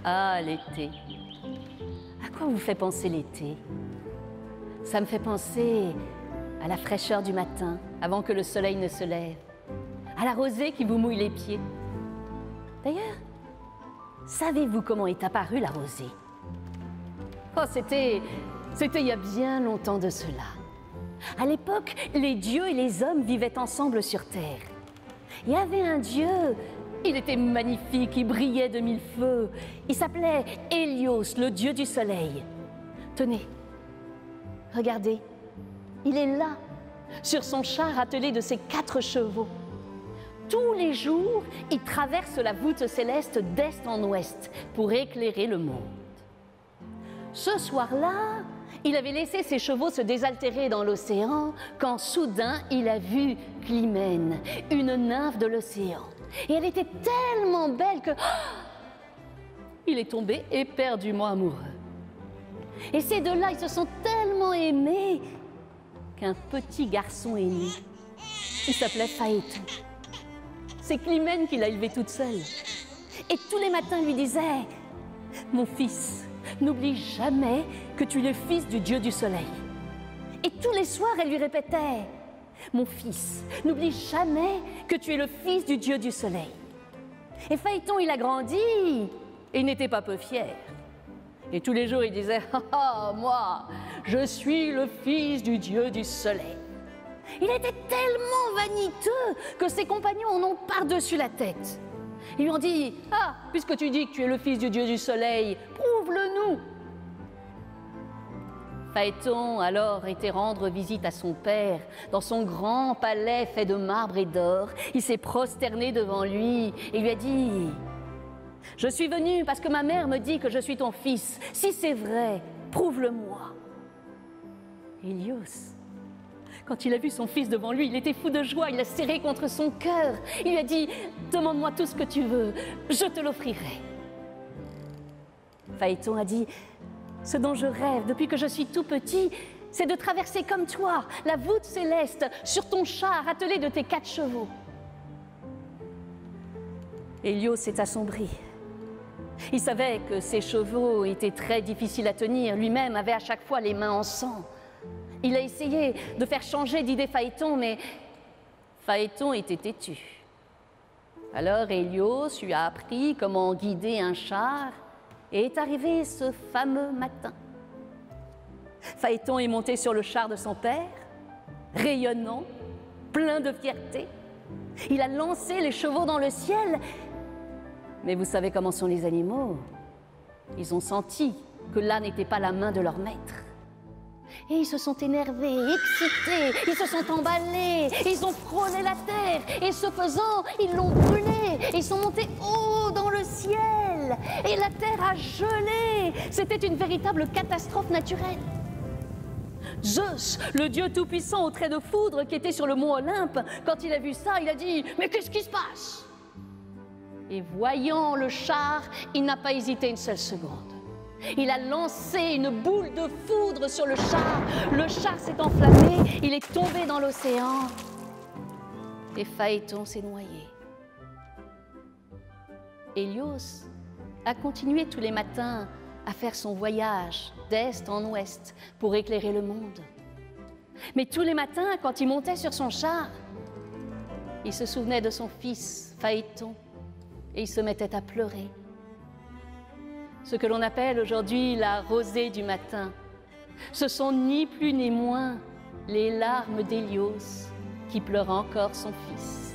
Ah, l'été. À quoi vous fait penser l'été? Ça me fait penser à la fraîcheur du matin, avant que le soleil ne se lève, à la rosée qui vous mouille les pieds. D'ailleurs, savez-vous comment est apparue la rosée? Oh, c'était il y a bien longtemps de cela. À l'époque, les dieux et les hommes vivaient ensemble sur terre. Il y avait un dieu, il était magnifique, il brillait de mille feux. Il s'appelait Hélios, le dieu du soleil. Tenez, regardez, il est là, sur son char attelé de ses 4 chevaux. Tous les jours, il traverse la voûte céleste d'est en ouest pour éclairer le monde. Ce soir-là, il avait laissé ses chevaux se désaltérer dans l'océan quand soudain il a vu Clymène, une nymphe de l'océan. Et elle était tellement belle que il est tombé éperdument amoureux. Et ces deux-là, ils se sont tellement aimés qu'un petit garçon est né. Il s'appelait Phaéton. C'est Clymène qui l'a élevé toute seule. Et tous les matins, il lui disait « Mon fils, n'oublie jamais que tu es le fils du dieu du soleil. » Et tous les soirs, elle lui répétait « Mon fils, n'oublie jamais que tu es le fils du dieu du soleil. » Et Phaéton, il a grandi et il n'était pas peu fier. Et tous les jours, il disait « Ah, moi, je suis le fils du dieu du soleil. » Il était tellement vaniteux que ses compagnons en ont par-dessus la tête. Ils lui ont dit « Ah, puisque tu dis que tu es le fils du dieu du soleil, prouve-le-nous !» Phaéton alors était rendre visite à son père dans son grand palais fait de marbre et d'or. Il s'est prosterné devant lui et lui a dit « Je suis venu parce que ma mère me dit que je suis ton fils. Si c'est vrai, prouve-le-moi. » Hélios, quand il a vu son fils devant lui, il était fou de joie, il l'a serré contre son cœur. Il lui a dit « Demande-moi tout ce que tu veux, je te l'offrirai. » Phaéton a dit « Ce dont je rêve depuis que je suis tout petit, c'est de traverser comme toi la voûte céleste sur ton char attelé de tes 4 chevaux. » Hélios s'est assombri. Il savait que ses chevaux étaient très difficiles à tenir, lui-même avait à chaque fois les mains en sang. Il a essayé de faire changer d'idée Phaéton, mais Phaéton était têtu. Alors Hélios lui a appris comment guider un char et est arrivé ce fameux matin. Phaéton est monté sur le char de son père, rayonnant, plein de fierté. Il a lancé les chevaux dans le ciel. Mais vous savez comment sont les animaux. Ils ont senti que là n'était pas la main de leur maître. Et ils se sont énervés, excités, ils se sont emballés, ils ont frôlé la terre, et ce faisant, ils l'ont brûlé, et ils sont montés haut dans le ciel, et la terre a gelé. C'était une véritable catastrophe naturelle. Zeus, le dieu tout-puissant au trait de foudre qui était sur le mont Olympe, quand il a vu ça, il a dit « Mais qu'est-ce qui se passe ?» Et voyant le char, il n'a pas hésité une seule seconde. Il a lancé une boule de foudre sur le char s'est enflammé, il est tombé dans l'océan et Phaéton s'est noyé. Hélios a continué tous les matins à faire son voyage d'est en ouest pour éclairer le monde. Mais tous les matins, quand il montait sur son char, il se souvenait de son fils Phaéton et il se mettait à pleurer. Ce que l'on appelle aujourd'hui la rosée du matin, ce sont ni plus ni moins les larmes d'Hélios qui pleure encore son fils.